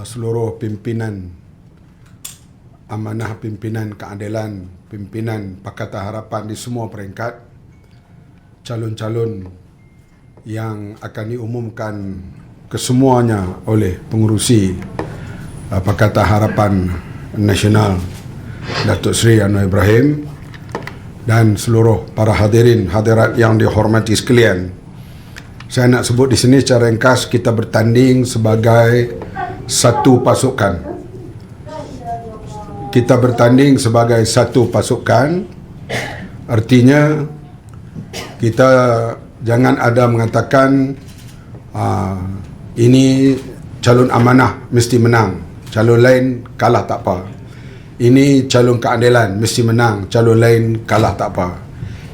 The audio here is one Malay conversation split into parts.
seluruh pimpinan amanah, pimpinan keadilan, pimpinan Pakatan Harapan di semua peringkat, calon-calon yang akan diumumkan kesemuanya oleh pengurusi Pakatan Harapan Nasional Datuk Seri Anwar Ibrahim, dan seluruh para hadirin hadirat yang dihormati sekalian. Saya nak sebut di sini secara ringkas, kita bertanding sebagai satu pasukan. Kita bertanding sebagai satu pasukan, artinya kita jangan ada mengatakan ini calon amanah mesti menang, calon lain kalah tak apa. Ini calon keadilan mesti menang, calon lain kalah tak apa.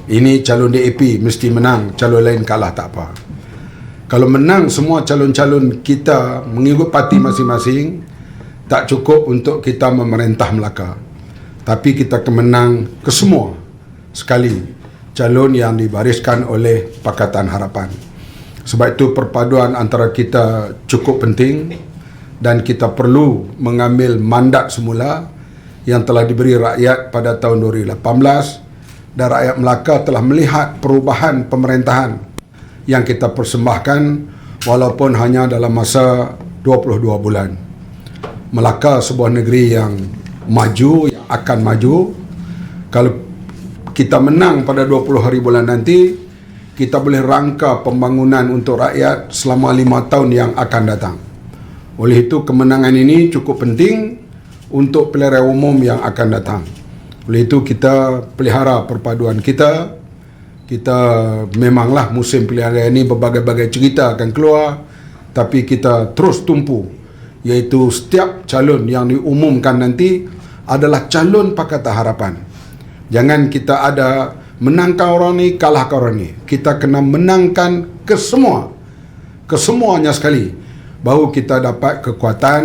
Ini calon DAP mesti menang, calon lain kalah tak apa. Kalau menang semua calon-calon kita mengikut parti masing-masing, tak cukup untuk kita memerintah Melaka. Tapi kita akan menang ke semua sekali calon yang dibariskan oleh Pakatan Harapan. Sebab itu perpaduan antara kita cukup penting, dan kita perlu mengambil mandat semula yang telah diberi rakyat pada tahun 2018, dan rakyat Melaka telah melihat perubahan pemerintahan yang kita persembahkan walaupun hanya dalam masa 22 bulan. Melaka sebuah negeri yang maju, yang akan maju. Kalau kita menang pada 20 hari bulan nanti, kita boleh rangka pembangunan untuk rakyat selama 5 tahun yang akan datang. Oleh itu kemenangan ini cukup penting untuk pilihan raya umum yang akan datang. Oleh itu kita pelihara perpaduan kita. Kita memanglah musim pilihan raya ini berbagai-bagai cerita akan keluar, tapi kita terus tumpu, iaitu setiap calon yang diumumkan nanti adalah calon Pakatan Harapan. Jangan kita ada menangkan orang ni, kalahkan orang ni. Kita kena menangkan kesemuanya sekali, baru kita dapat kekuatan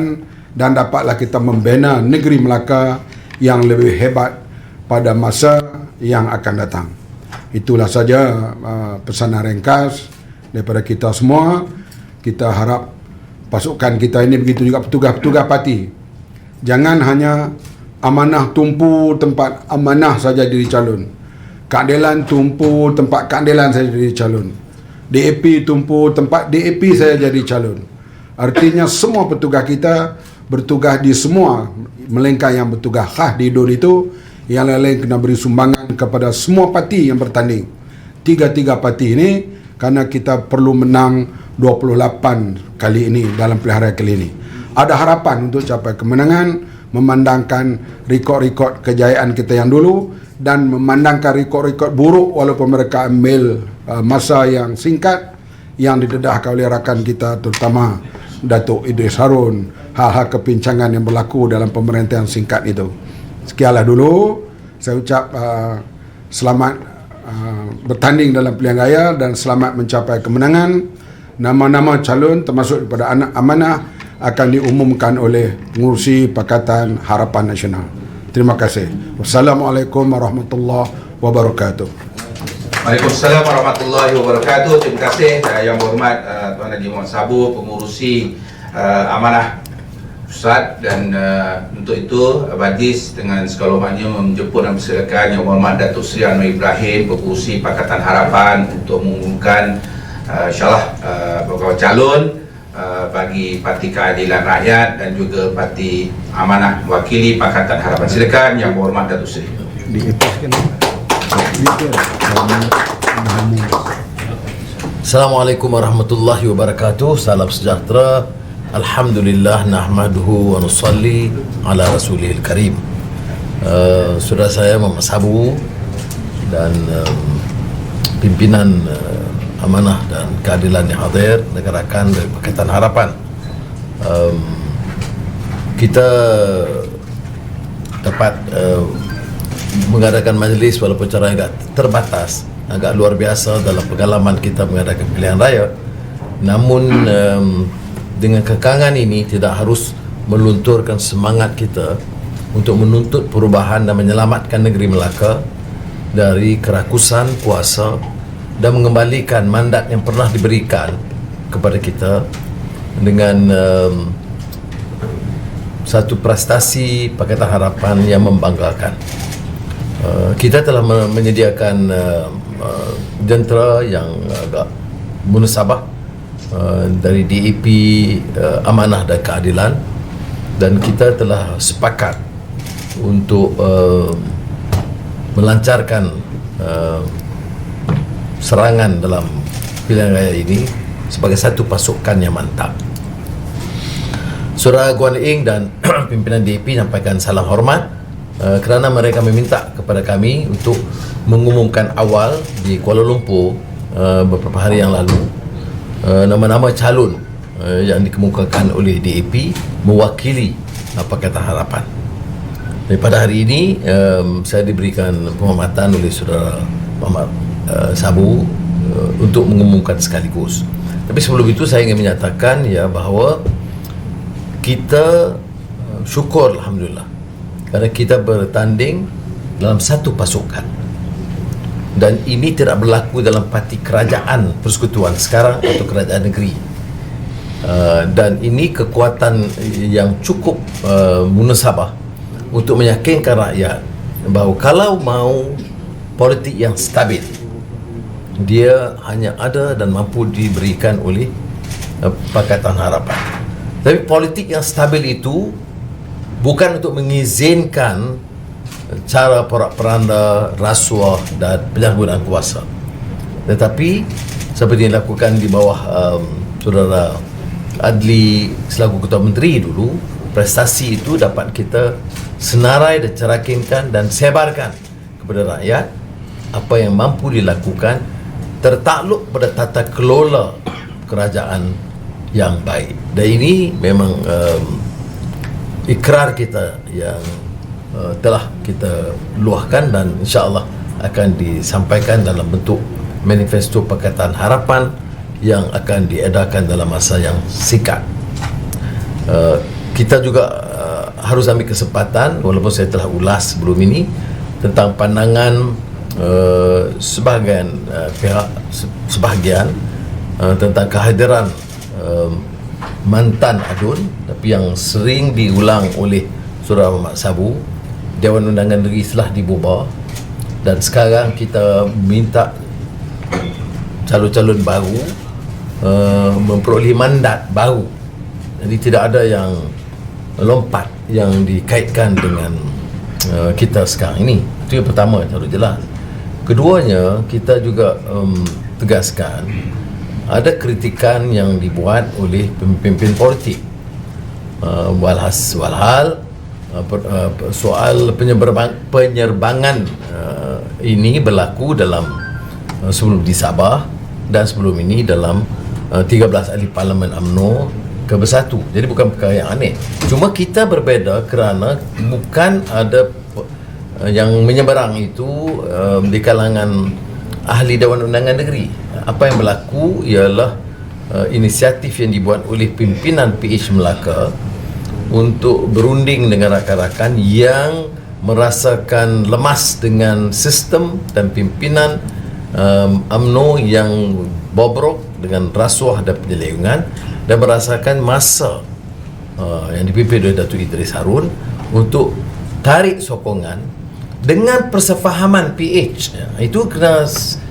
dan dapatlah kita membina negeri Melaka yang lebih hebat pada masa yang akan datang. Itulah saja pesanan ringkas daripada kita semua. Kita harap pasukan kita ini, begitu juga petugas-petugas parti, jangan hanya amanah tumpu tempat amanah saja diri calon, keadilan tumpu tempat keadilan saja jadi calon, DAP tumpu tempat DAP saja jadi calon. Artinya semua petugas kita bertugas di semua, melainkan yang bertugas khas di DUN itu, yang lain-lain kena beri sumbangan kepada semua parti yang bertanding. Tiga-tiga parti ini, karena kita perlu menang 28 kali ini dalam pilihan raya kali ini. Ada harapan untuk capai kemenangan, memandangkan rekod-rekod kejayaan kita yang dulu, dan memandangkan rekod-rekod buruk walaupun mereka ambil masa yang singkat yang didedahkan oleh rakan kita, terutama Datuk Idris Harun, hal-hal kepincangan yang berlaku dalam pemerintahan singkat itu. Sekianlah dulu, saya ucap selamat bertanding dalam pilihan raya dan selamat mencapai kemenangan. Nama-nama calon termasuk daripada anak amanah akan diumumkan oleh pengurusi Pakatan Harapan Nasional. Terima kasih. Wassalamualaikum warahmatullahi wabarakatuh. Waalaikumsalam warahmatullahi wabarakatuh. Terima kasih yang berhormat Tuan Haji Muhammad Sabu, pengurusi amanah Pusat, dan untuk itu Badis dengan segala hormatnya menjemput dan mempersilakan Yang Berhormat Datuk Seri Anwar Ibrahim, pengurusi Pakatan Harapan, untuk mengumumkan insyaAllah beberapa calon bagi Parti Keadilan Rakyat dan juga Parti Amanah mewakili Pakatan Harapan. Silakan Yang Berhormat Datuk Seri. Assalamualaikum warahmatullahi wabarakatuh. Salam sejahtera. Alhamdulillah, nahmaduhu wa nusalli ala rasulihil karim. Saudara saya Muhammad Sabu dan pimpinan amanah dan keadilan yang hadir, rakan dari Pakatan Harapan, kita dapat mengadakan majlis walaupun cara agak terbatas, agak luar biasa dalam pengalaman kita mengadakan pilihan raya. Namun dengan kekangan ini tidak harus melunturkan semangat kita untuk menuntut perubahan dan menyelamatkan negeri Melaka dari kerakusan kuasa dan mengembalikan mandat yang pernah diberikan kepada kita dengan satu prestasi Pakatan Harapan yang membanggakan. Kita telah menyediakan jentera yang agak munasabah dari DAP Amanah dan Keadilan, dan kita telah sepakat untuk melancarkan serangan dalam pilihan raya ini sebagai satu pasukan yang mantap. Saudara Guan Eng dan pimpinan DAP sampaikan salam hormat kerana mereka meminta kepada kami untuk mengumumkan awal di Kuala Lumpur beberapa hari yang lalu nama-nama calon yang dikemukakan oleh DAP mewakili Pakatan Harapan. Dan pada hari ini saya diberikan penghormatan oleh saudara Muhammad Sabu untuk mengumumkan sekaligus. Tapi sebelum itu saya ingin menyatakan bahawa kita syukur alhamdulillah kerana kita bertanding dalam satu pasukan, dan ini tidak berlaku dalam parti kerajaan persekutuan sekarang atau kerajaan negeri. Dan ini kekuatan yang cukup munasabah untuk meyakinkan rakyat bahawa kalau mau politik yang stabil, dia hanya ada dan mampu diberikan oleh Pakatan Harapan. Tapi politik yang stabil itu bukan untuk mengizinkan cara porak-peranda, rasuah dan penyalahgunaan kuasa, tetapi seperti yang dilakukan di bawah saudara Adli selaku Ketua Menteri dulu, prestasi itu dapat kita senarai dan cerakinkan dan sebarkan kepada rakyat apa yang mampu dilakukan tertakluk pada tata kelola kerajaan yang baik. Dan ini memang ikrar kita yang telah kita luahkan dan insya-Allah akan disampaikan dalam bentuk manifesto Pakatan Harapan yang akan diedarkan dalam masa yang singkat. Kita juga harus ambil kesempatan, walaupun saya telah ulas sebelum ini tentang pandangan sebahagian pihak tentang kehadiran mantan ADUN, tapi yang sering diulang oleh Saudara Muhammad Sabu. Dewan Undangan Negeri telah dibubar dan sekarang kita minta calon-calon baru memperoleh mandat baru. Jadi tidak ada yang lompat yang dikaitkan dengan kita sekarang ini. Itu yang pertama, harus jelas. Keduanya, kita juga tegaskan ada kritikan yang dibuat oleh pemimpin politik walhal soal penyerbangan ini berlaku dalam sebelum di Sabah dan sebelum ini dalam 13 ahli parlimen UMNO ke Bersatu. Jadi bukan perkara yang aneh. Cuma kita berbeza kerana bukan ada yang menyeberang itu di kalangan ahli Dewan Undangan Negeri. Apa yang berlaku ialah inisiatif yang dibuat oleh pimpinan PH Melaka untuk berunding dengan rakan-rakan yang merasakan lemas dengan sistem dan pimpinan UMNO yang bobrok dengan rasuah dan penyelewengan, dan merasakan masa yang dipimpin oleh Datuk Idris Harun untuk tarik sokongan dengan persefahaman PH. Itu kena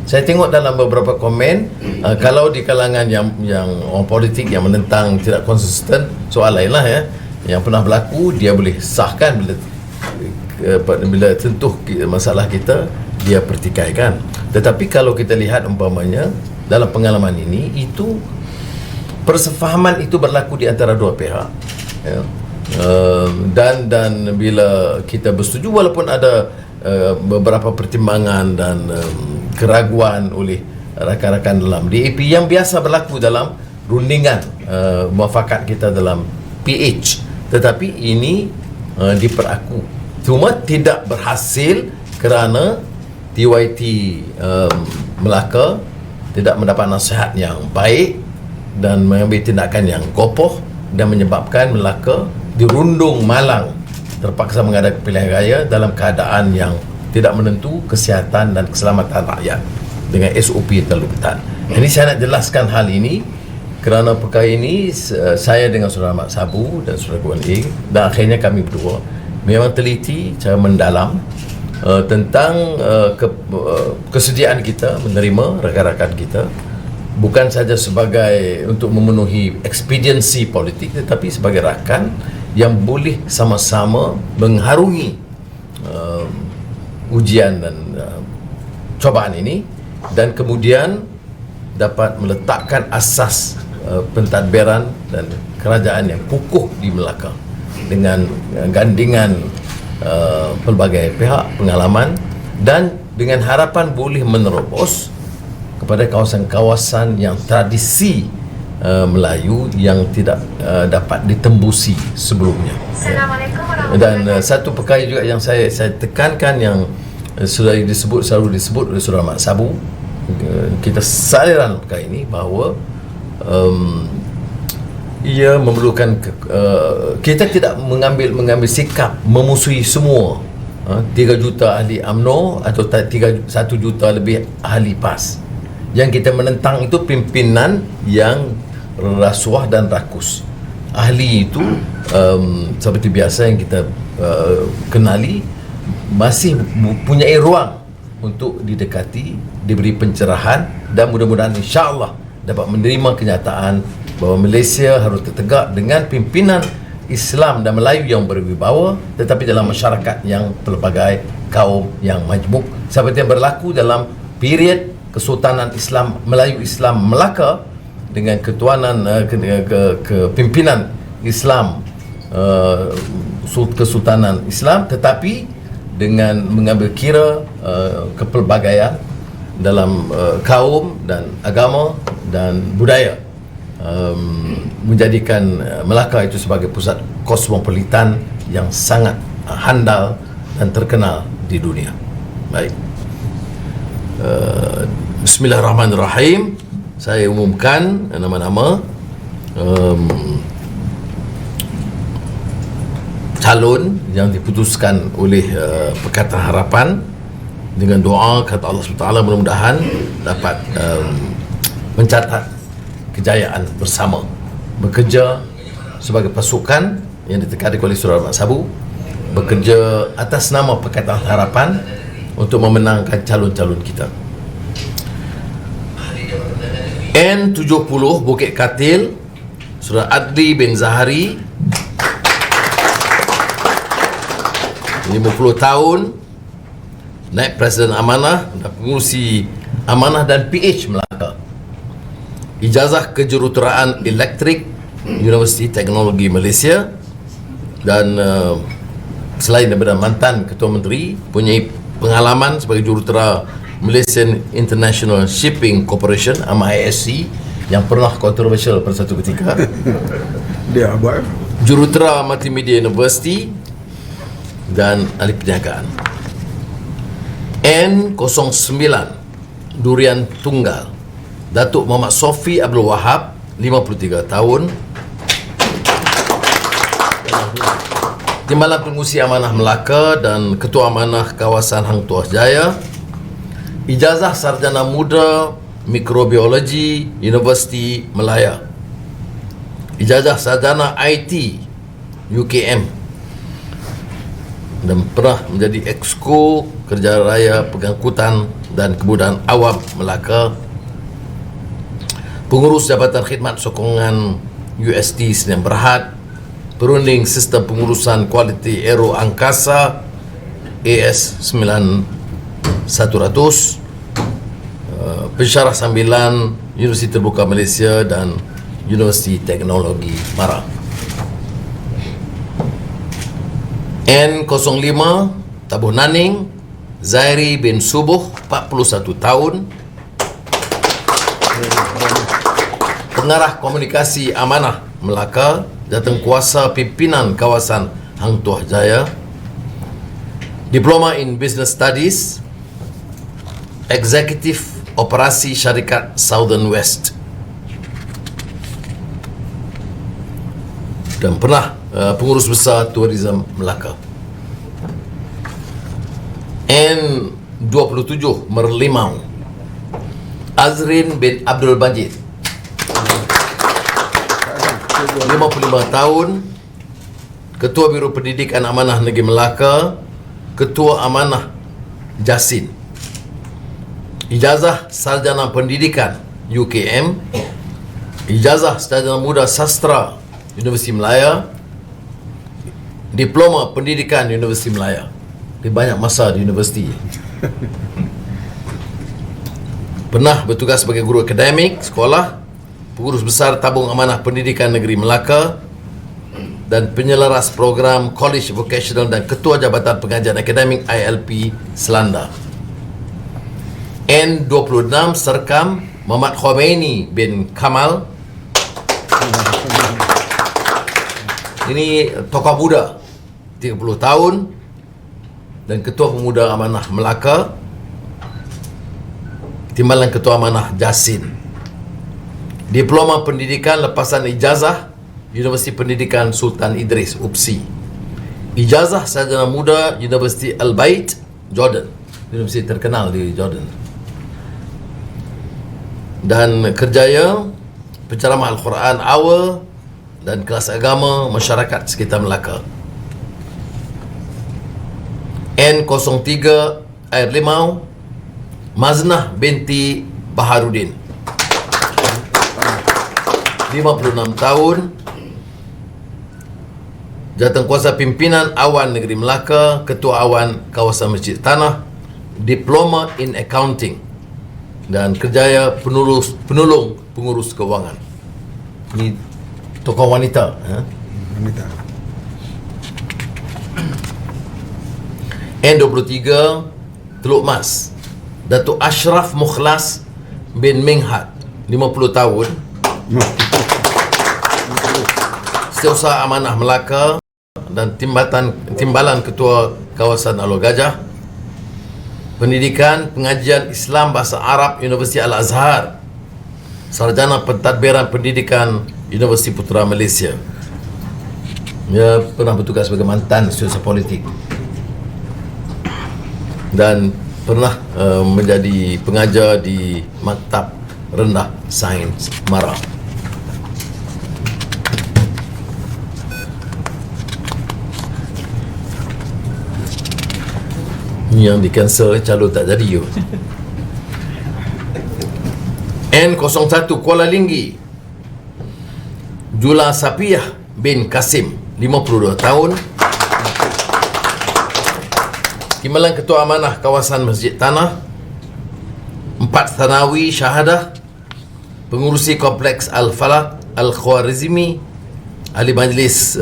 saya tengok dalam beberapa komen, kalau di kalangan yang orang politik yang menentang tidak konsisten, soal lainlah yang pernah berlaku, dia boleh sahkan bila tentuh masalah kita, dia pertikaikan. Tetapi kalau kita lihat umpamanya dalam pengalaman ini, itu persefahaman itu berlaku di antara dua pihak, dan bila kita bersetuju, walaupun ada beberapa pertimbangan dan keraguan oleh rakan-rakan dalam DAP yang biasa berlaku dalam rundingan muafakat kita dalam PH, tetapi ini diperaku. Cuma tidak berhasil kerana TYT Melaka tidak mendapat nasihat yang baik dan mengambil tindakan yang kopoh, dan menyebabkan Melaka dirundung malang, terpaksa mengadakan pilihan raya dalam keadaan yang tidak menentu kesihatan dan keselamatan rakyat dengan SOP yang terlalu ketat. Jadi saya nak jelaskan hal ini Kerana perkara ini saya dengan Saudara Mat Sabu dan Saudara Guan Ing dan akhirnya kami berdua memang teliti cara mendalam tentang kesediaan kita menerima rakan-rakan kita, bukan saja sebagai untuk memenuhi ekspediensi politik, tetapi sebagai rakan yang boleh sama-sama mengharungi ujian dan cobaan ini, dan kemudian dapat meletakkan asas pentadbiran dan kerajaan yang kukuh di Melaka dengan gandingan pelbagai pihak, pengalaman, dan dengan harapan boleh menerobos kepada kawasan-kawasan yang tradisi Melayu yang tidak dapat ditembusi sebelumnya. Assalamualaikum warahmatullahi Dan satu perkara juga yang saya tekankan yang selalu disebut oleh Saudara Mat Sabu, kita saliran perkara ini bahawa ia memerlukan kita tidak mengambil sikap memusuhi semua 3 juta ahli UMNO atau 1 juta lebih ahli PAS. Yang kita menentang itu pimpinan yang rasuah dan rakus. Ahli itu seperti biasa yang kita kenali masih mempunyai ruang untuk didekati, diberi pencerahan, dan mudah-mudahan insya-Allah dapat menerima kenyataan bahawa Malaysia harus tegak dengan pimpinan Islam dan Melayu yang berwibawa, tetapi dalam masyarakat yang pelbagai kaum yang majmuk, seperti yang berlaku dalam period Kesultanan Islam Melayu Islam Melaka dengan ketuanan kepimpinan Islam, Kesultanan Islam, tetapi dengan mengambil kira kepelbagaian dalam kaum dan agama dan budaya, menjadikan Melaka itu sebagai pusat kosmopolitan yang sangat handal dan terkenal di dunia. Baik, Bismillahirrahmanirrahim. Saya umumkan nama-nama calon yang diputuskan oleh Pakatan Harapan dengan doa kata Allah SWT, mudah-mudahan dapat mencatat kejayaan bersama, bekerja sebagai pasukan yang ditekadi oleh Saudara Mat Sabu, bekerja atas nama Pakatan Harapan untuk memenangkan calon-calon kita. N70 Bukit Katil, Saudara Adli bin Zahari, 50 tahun, Naib Presiden Amanah dan Pengurusi Amanah dan PH Melaka. Ijazah kejuruteraan elektrik Universiti Teknologi Malaysia, dan selain daripada mantan Ketua Menteri, punya pengalaman sebagai jurutera Malaysian International Shipping Corporation (MISC) yang pernah kontroversial pada satu ketika. Dia buat Jurutera Multimedia University dan ahli perniagaan. N09 Durian Tunggal, Datuk Muhammad Sofi Abdul Wahab, 53 tahun, Timbalan Pengurusi Amanah Melaka dan Ketua Amanah Kawasan Hang Tuah Jaya. Ijazah Sarjana Muda Mikrobiologi Universiti Malaya. Ijazah Sarjana IT UKM, dan pernah menjadi Exco Kerja Raya Pengangkutan dan Kebudayaan Awam Melaka, Pengurus Jabatan Khidmat Sokongan UST Sdn Bhd, Perunding Sistem Pengurusan Kualiti Aero Angkasa AS 9100, pensyarah sambilan Universiti Terbuka Malaysia dan Universiti Teknologi Mara. N05 Tabuh Naning Zairi bin Subuh, 41 tahun, Pengarah Komunikasi Amanah Melaka, Jawatankuasa Pimpinan Kawasan Hang Tuah Jaya. Diploma in Business Studies, Eksekutif Operasi Syarikat Southern West, dan pernah Pengurus Besar Tourism Melaka. N27 Merlimau Azrin bin Abdul Majid, 55 tahun, Ketua Biro Pendidikan Amanah Negeri Melaka, Ketua Amanah Jasin. Ijazah Sarjana Pendidikan UKM, Ijazah Sarjana Muda Sastra Universiti Melaya, Diploma Pendidikan Universiti Melaya. Dia banyak masa di universiti. Pernah bertugas sebagai guru akademik sekolah, Pengurus Besar Tabung Amanah Pendidikan Negeri Melaka dan penyelaras program College Vocational dan Ketua Jabatan Pengajian Akademik ILP Selanda. N26 Serkam Muhammad Khomeini bin Kamal. Ini tokoh muda 30 tahun dan Ketua Pemuda Amanah Melaka, Timbalan Ketua Amanah Jasin. Diploma Pendidikan Lepasan Ijazah Universiti Pendidikan Sultan Idris UPSI. Ijazah Sarjana Muda Universiti Al-Bait Jordan, universiti terkenal di Jordan. Dan kerjaya penceramah Al-Quran awal dan kelas agama masyarakat sekitar Melaka. N03 Air Limau Maznah binti Baharudin, 56 tahun, Jawatankuasa Pimpinan Awan Negeri Melaka, Ketua Awan Kawasan Masjid Tanah, Diploma in Accounting dan kerjaya penolong pengurus kewangan. Ini tokoh wanita. Wanita. N23 Teluk Mas Datuk Ashraf Mukhlas bin Minghat, 50 tahun, Setiausaha Amanah Melaka dan Timbalan Ketua Kawasan Alor Gajah. Pendidikan Pengajian Islam Bahasa Arab Universiti Al-Azhar, Sarjana Pentadbiran Pendidikan Universiti Putra Malaysia. Dia pernah bertugas sebagai mantan setiausaha politik dan pernah menjadi pengajar di Maktab Rendah Sains Mara. Ini yang di cancel, calon tak jadi. N01 Kuala Linggi Jula Sapiah bin Kasim, 52 tahun, Timbalan Ketua Amanah Kawasan Masjid Tanah, 4 Thanawi Syahadah, Pengurusi Kompleks Al-Falak Al-Khwarizmi, Ahli Majlis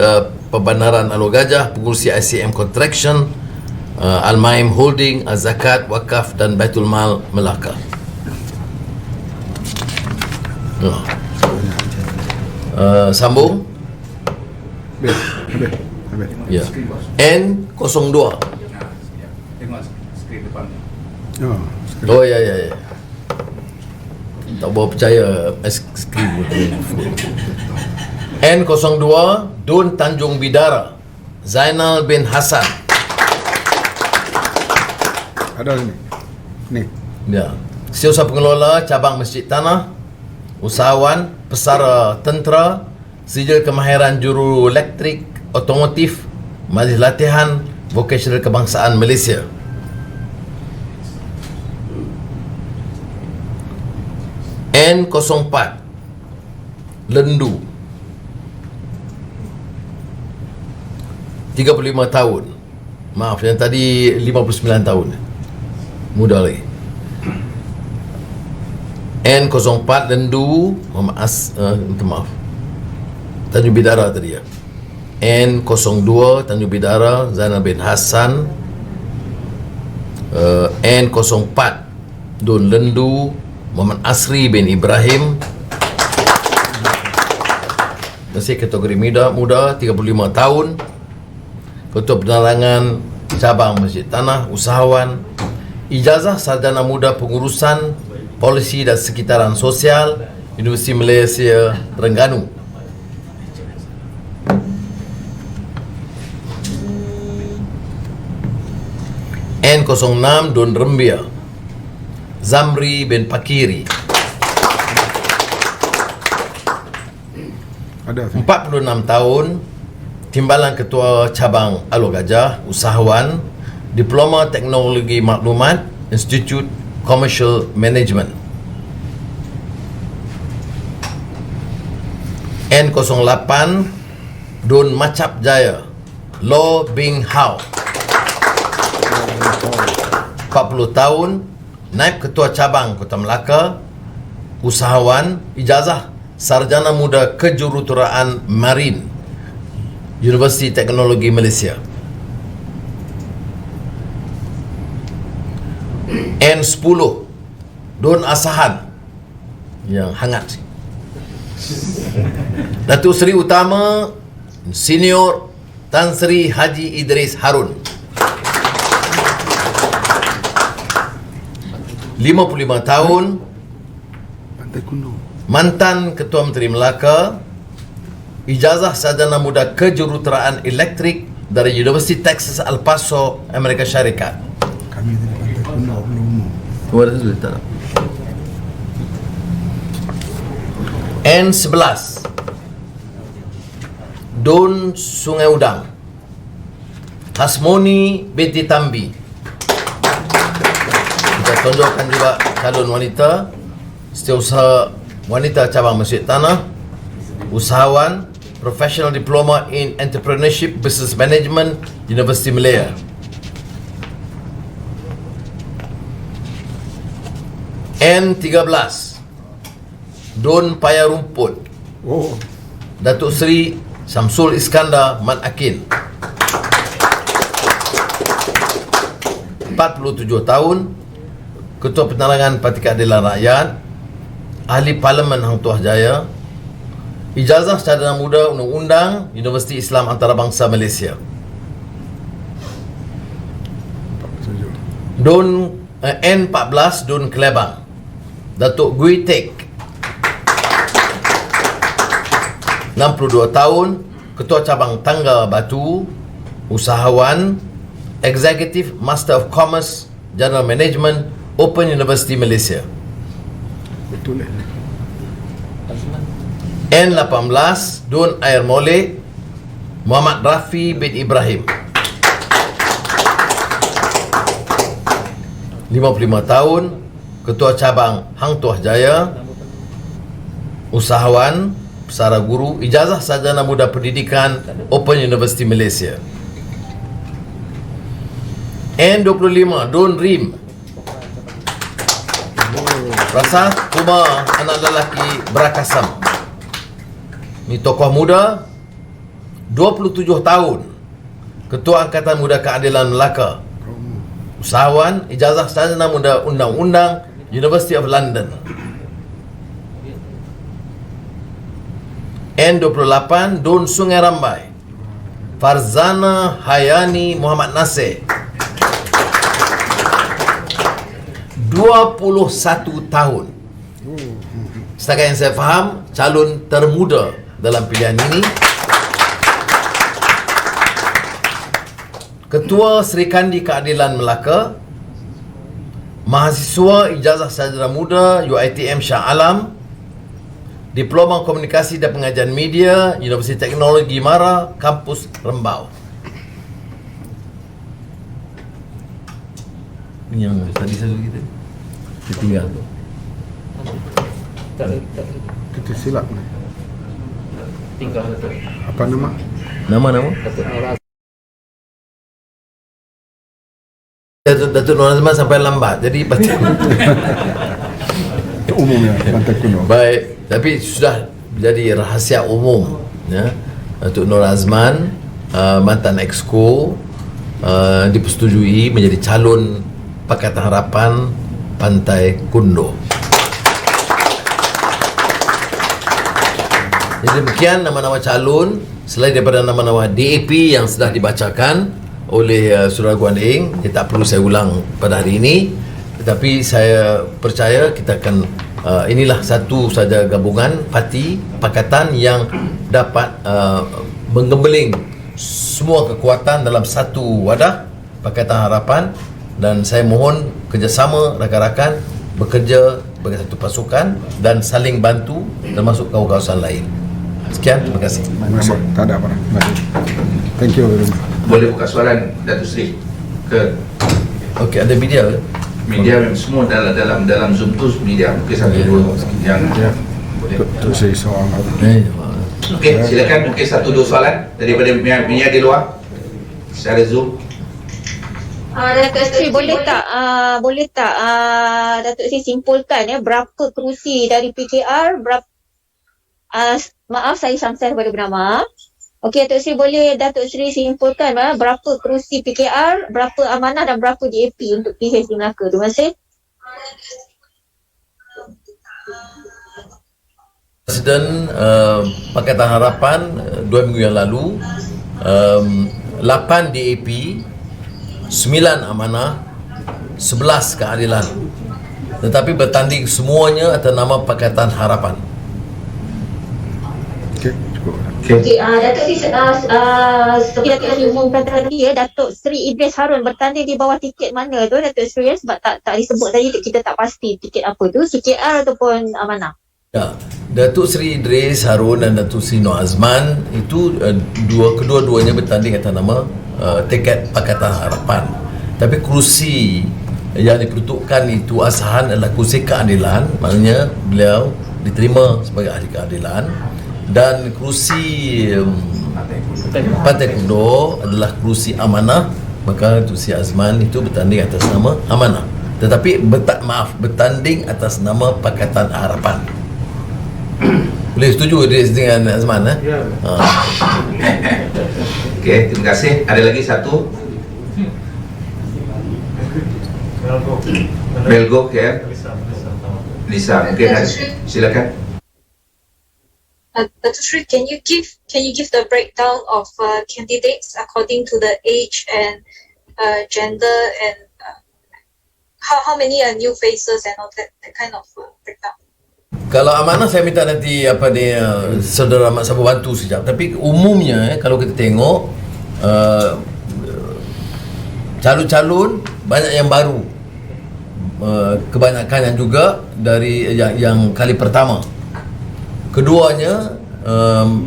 Pembandaran Alor Gajah, Pengurusi ICM Contraction, Al-Maim Holding, Az-Zakat, Wakaf dan Baitul Mal Melaka. Sambung. Habis. Ya. N02. Oh, Oh ya. Tak boleh percaya skrin. N02 Dun Tanjung Bidara Zainal bin Hassan. ada sini. Ni. Ya. Setiausaha Pengelola Cabang Masjid Tanah, Usahawan, Pesara Tentera, Sijil Kemahiran Juru Elektrik Otomotif, Majlis Latihan Vokasional Kebangsaan Malaysia. N04 Lendu, 35 tahun. Maaf, yang tadi 59 tahun. Muda lagi. N04 Lendu maaf, Tanjung Bidara tadi ya. N02 Tanjung Bidara Zainal bin Hassan. N04 Dun Lendu Muhammad Asri bin Ibrahim, masih kategori muda 35 tahun, Ketua Penerangan Cabang Masjid Tanah, Usahawan, Ijazah Sarjana Muda Pengurusan Polisi dan Sekitaran Sosial Universiti Malaysia Terengganu. N06 Dun Rembia Zamri bin Pakiri. Ada. 46 tahun, Timbalan Ketua Cabang Alor Gajah, usahawan, Diploma Teknologi Maklumat, Institute Commercial Management. N08 Dun Macap Jaya, Law Bing Hao, 40 tahun, Naib Ketua Cabang Kota Melaka, usahawan, ijazah Sarjana Muda Kejuruteraan Marin, Universiti Teknologi Malaysia. N10 Don Asahan, yang hangat, Datuk Seri Utama Senior Tan Sri Haji Idris Harun, 55 tahun, Pantai Kuno. mantan Ketua Menteri Melaka, ijazah Sarjana Muda Kejuruteraan Elektrik dari Universiti Texas El Paso, Amerika Syarikat. Kami dari Pantai Kuno belum. N11 Don Sungai Udang, Hasmoni binti Tambi. Kita tonjolkan juga calon wanita, setiausaha wanita cabang Masjid Tanah, usahawan, Professional Diploma in Entrepreneurship Business Management, Universiti Malaya. N13 Don Paya Rumput, Oh, Datuk Seri Samsul Iskandar Mat Akin, 47 tahun, Ketua Penerangan Parti Keadilan Rakyat, Ahli Parlimen Hang Tuah Jaya, ijazah Sarjana Muda Undang-Undang Universiti Islam Antarabangsa Malaysia. Don N14 Don Kelabang, Datuk Gui Tek, 62 tahun, Ketua Cabang Tangga Batu, usahawan, Executive Master of Commerce, General Management, Open University Malaysia. betul. N18 Don Air Molek, Muhammad Rafi bin Ibrahim, 55 tahun, Ketua Cabang Hang Tuah Jaya, usahawan, pesara guru, ijazah Sarjana Muda Pendidikan, Open University Malaysia. N25 Don Rim, Rasa Kumar anak lelaki Berakasam. Ini tokoh muda, 27 tahun, Ketua Angkatan Muda Keadilan Melaka, usahawan, ijazah Sarjana Muda Undang-Undang, University of London. N28 Don Sungai Rambai, Farzana Hayani Muhammad Nasir, 21 tahun. Setakat yang saya faham, calon termuda dalam pilihan ini. Ketua Serikandi Keadilan Melaka, mahasiswa ijazah sarjana muda UiTM Shah Alam, Diploma Komunikasi dan Pengajian Media, Universiti Teknologi Mara, Kampus Rembau. Ini yang tadi saya kita tinggal. Kita silap ni. Tinggal satu. Apa nama? Nama-nama? Datuk Nur Datuk Nur Azman sampai lambat. Jadi baca. Umumnya Pantai Kuno. Baik, tapi sudah jadi rahasia umum, ya. Datuk Nur Azman, mantan Exco, dipersetujui menjadi calon Pakatan Harapan Pantai Kundo. Jadi demikian nama-nama calon, selain daripada nama-nama DAP yang sudah dibacakan oleh Saudara Guan Eng, tak perlu saya ulang pada hari ini. Tetapi saya percaya kita akan inilah satu saja gabungan parti pakatan yang dapat menggembeling semua kekuatan dalam satu wadah Pakatan Harapan, dan saya mohon kerjasama rakan-rakan bekerja sebagai satu pasukan dan saling bantu termasuk kawasan lain. Sekian, terima kasih. Terima kasih. Tak ada apa. Baik. Thank you very much. Boleh buka soalan Datuk Seri ke Okey, ada media ke? media memang semua dalam Zoom tu media. Mungkin satu dua yang boleh. Tu saya soal. Okey, silakan mungkin satu dua soalan daripada media di luar secara Zoom. Datuk Seri boleh tak Datuk Seri simpulkan berapa kerusi dari PKR, berapa maaf saya Syamsah daripada bernama. Okey, Datuk Seri boleh Datuk Seri simpulkan berapa kerusi PKR, berapa amanah dan berapa DAP untuk PH di Melaka. Terima kasih. Presiden Pakatan Harapan 2 minggu yang lalu 8 DAP, 9 amanah, 11 keadilan, tetapi bertanding semuanya atas nama Pakatan Harapan. Okey, cukup. Okey, Datuk Seri seperti Datuk Seri umumkan tadi Datuk Seri Idris Harun bertanding di bawah tiket mana tu Datuk Seri, sebab tak disebut tadi, kita tak pasti tiket apa tu, PKR ataupun amanah. Ya, Datuk Seri Idris Harun dan Datuk Seri Nur Azman itu kedua-duanya bertanding atas nama tiket Pakatan Harapan. Tapi kerusi yang diperuntukkan itu asahan adalah kerusi keadilan, maknanya beliau diterima sebagai ahli keadilan, dan kerusi Partai Kudo adalah kerusi amanah, maka Datuk Seri Azman itu bertanding atas nama amanah, tetapi bertanding atas nama Pakatan Harapan. Boleh setuju dengan Azman? Ya. Okey, terima kasih. Ada lagi satu. Belgo, ya. Lisa, mungkin silakan. Datuk Seri, can you give the breakdown of candidates according to the age and gender, and how many are new faces and all that kind of breakdown? Kalau amanah saya minta nanti Saudara Ahmad Sabu bantu sekejap. Tapi umumnya kalau kita tengok calon-calon banyak yang baru, kebanyakan yang juga dari yang kali pertama. Keduanya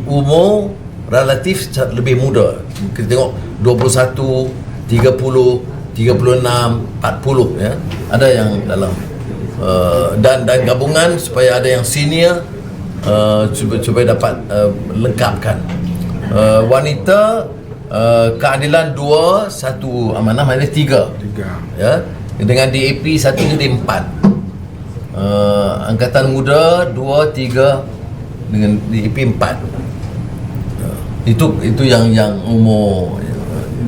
umur relatif lebih muda. Kita tengok 21, 30, 36, 40 ya. Ada yang dalam dan gabungan supaya ada yang senior supaya dapat lengkapkan. Wanita keadilan 2, 1 amanah, maknanya 3 ya, dengan DAP 1 jadi 4. Angkatan muda 2, 3 dengan DAP 4. Itu yang umur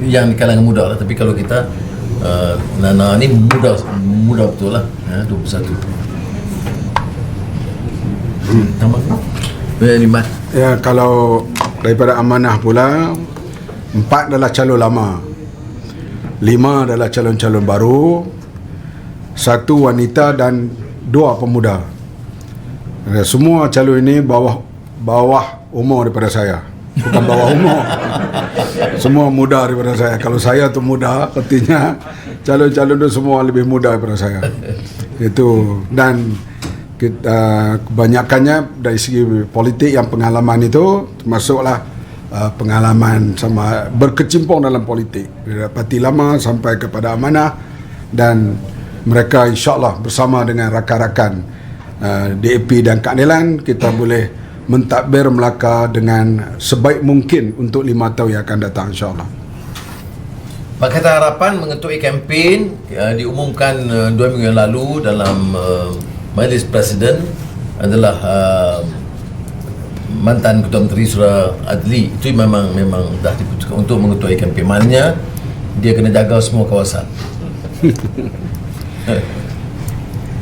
yang di kalangan muda lah. Tapi kalau kita Nana ni muda betul lah, 21. Tambah Limat. Ya, kalau daripada amanah pula 4 adalah calon lama, 5 adalah calon-calon baru, 1 wanita dan 2 pemuda. Semua calon ini bawah umur daripada saya. Bukan bawah umur. Semua muda daripada saya. Kalau saya tu muda, artinya calon-calon tu semua lebih muda daripada saya. Itu. Dan kita kebanyakannya dari segi politik yang pengalaman itu termasuklah pengalaman sama berkecimpung dalam politik dari parti lama sampai kepada amanah, dan mereka insya-Allah bersama dengan rakan-rakan DAP dan keadilan kita boleh mentadbir Melaka dengan sebaik mungkin untuk 5 tahun yang akan datang, insya-Allah. Pakatan Harapan mengetui kempen diumumkan 2 minggu yang lalu dalam Majlis Presiden adalah mantan Ketua Menteri Surah Adli. Itu memang dah diputuskan untuk mengetuai kempen. Maknanya dia kena jaga semua kawasan.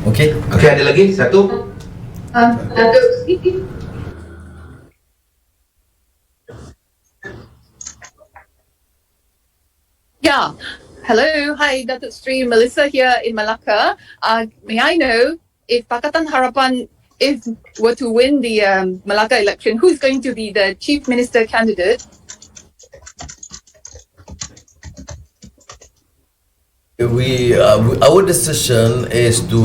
Okey, ada lagi satu. Yeah. Hello. Hi, Datuk Sri. Melissa here in Malacca. May I know if Pakatan Harapan were to win the Malacca election, who's going to be the Chief Minister candidate? Our decision is to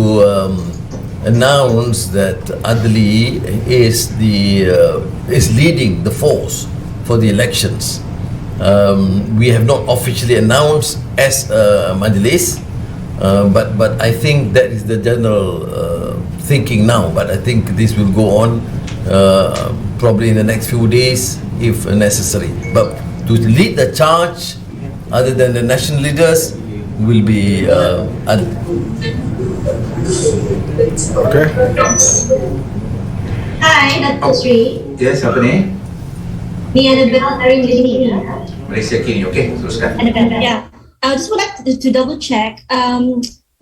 announce that Adli is the is leading the force for the elections. We have not officially announced as Majlis, but I think that is the general thinking now. But I think this will go on probably in the next few days if necessary. But to lead the charge, other than the national leaders, will be Okay. Hi, Datuk Sri. Yes, apa ni? Ni Annabelle dari Malaysia. Malaysia kini, okey, teruskan. Annabelle. Yeah. I just would like to double check.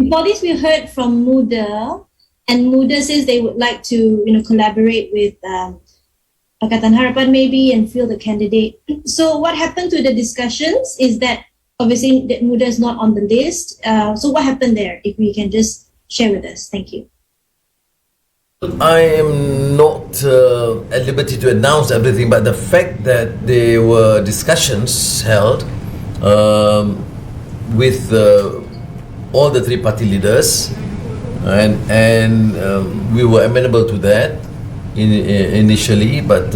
Before this, we heard from Muda, and Muda says they would like to, collaborate with Pakatan Harapan maybe and field a candidate. So what happened to the discussions is that obviously that Muda is not on the list. So what happened there? If we can just share with us. Thank you. I am not at liberty to announce everything, but the fact that there were discussions held with all the three party leaders, and we were amenable to that initially, but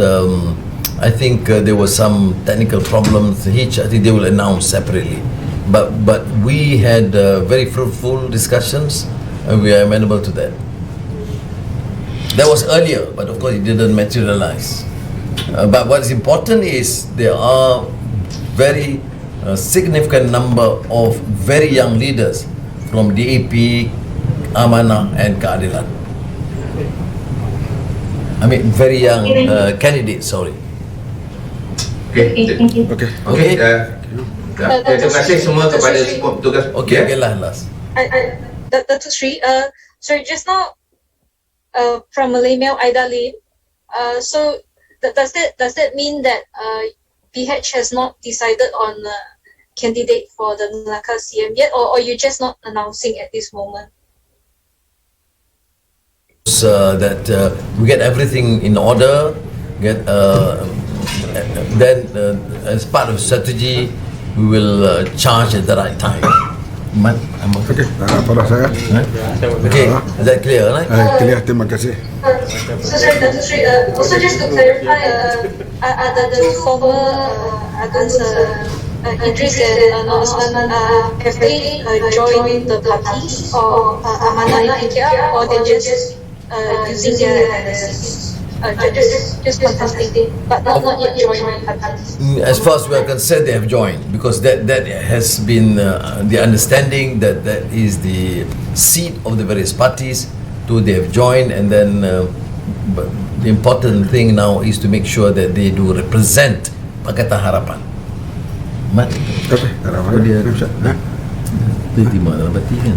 I think there were some technical problems which I think they will announce separately. But we had very fruitful discussions, and we are amenable to that. That was earlier, but of course it didn't materialize. But what is important is there are very significant number of very young leaders from DAP, Amanah and Keadilan. I mean very young candidates, sorry. Okey. Thank you. Okay. Okey. Terima kasih semua kepada semua petugas. Okay, lah last. Datuk Sri, so just now, from Malay Mail, Aida Lim. So does that mean that PH has not decided on a candidate for the Melaka CM yet, or you just not announcing at this moment? That we get everything in order, then as part of strategy, we will charge at the right time. Okay, tak ada apa saya. Okay, is that clear, right? Clear, terima kasih. So sorry, Datuk Sri, also just to clarify, are the former Agans Idris and Osman, have they joined the party or Amanah in PKR, or they just using their analysis? Just contesting, but not yet joining parties. As far as we are concerned, they have joined because that has been the understanding that is the seat of the various parties. They have joined, and then but the important thing now is to make sure that they do represent Pakatan Harapan. Okay, tak ada apa. Dia terima dalam parti kan?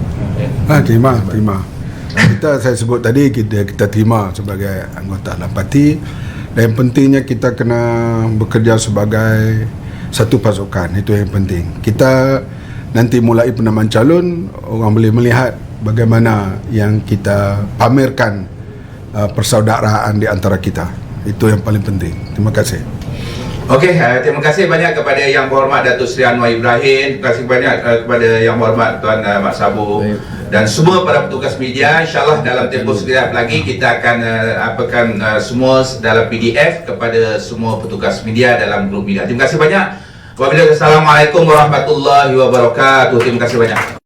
Terima. Saya sebut tadi kita terima sebagai anggota dalam parti, dan yang pentingnya kita kena bekerja sebagai satu pasukan. Itu yang penting. Kita nanti mulai penamaan calon, orang boleh melihat bagaimana yang kita pamerkan persaudaraan di antara kita. Itu yang paling penting. Terima kasih. Okey, terima kasih banyak kepada Yang Berhormat Datuk Seri Anwar Ibrahim. Terima kasih banyak kepada Yang Berhormat Tuan Mak Sabu dan semua para petugas media. InsyaAllah dalam tempoh sekejap lagi kita akan apakan semua dalam PDF kepada semua petugas media dalam grup media. Terima kasih banyak. Wabillahi Assalamualaikum warahmatullahi wabarakatuh. Terima kasih banyak.